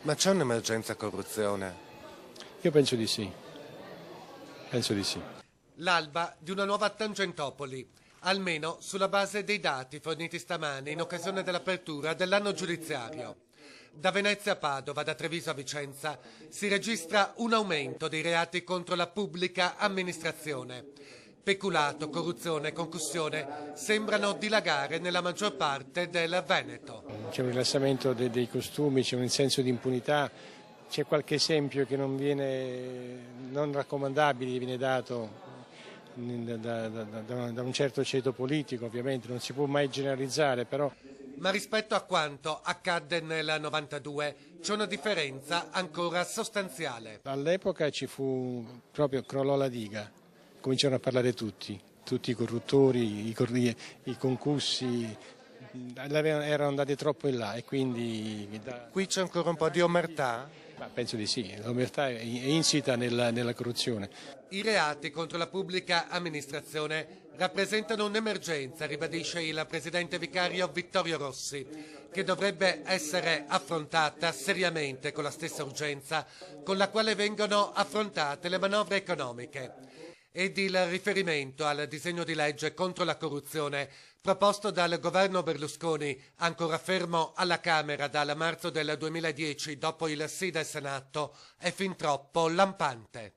Ma c'è un'emergenza corruzione? Io penso di sì, penso di sì. L'alba di una nuova Tangentopoli, almeno sulla base dei dati forniti stamani in occasione dell'apertura dell'anno giudiziario. Da Venezia a Padova, da Treviso a Vicenza, si registra un aumento dei reati contro la pubblica amministrazione. Peculato, corruzione e concussione sembrano dilagare nella maggior parte del Veneto. C'è un rilassamento dei costumi, c'è un senso di impunità, c'è qualche esempio che non raccomandabile, viene dato da un certo ceto politico, ovviamente non si può mai generalizzare, però. Ma rispetto a quanto accadde nel 92 c'è una differenza ancora sostanziale. All'epoca crollò la diga, cominciarono a parlare tutti i corruttori, i concussi, erano andati troppo in là e quindi. Qui c'è ancora un po' di omertà? Ma penso di sì, l'omertà è insita nella corruzione. I reati contro la pubblica amministrazione rappresentano un'emergenza, ribadisce il presidente vicario Vittorio Rossi, che dovrebbe essere affrontata seriamente con la stessa urgenza con la quale vengono affrontate le manovre economiche. Ed il riferimento al disegno di legge contro la corruzione proposto dal governo Berlusconi, ancora fermo alla Camera dal marzo del 2010 dopo il sì del Senato, è fin troppo lampante.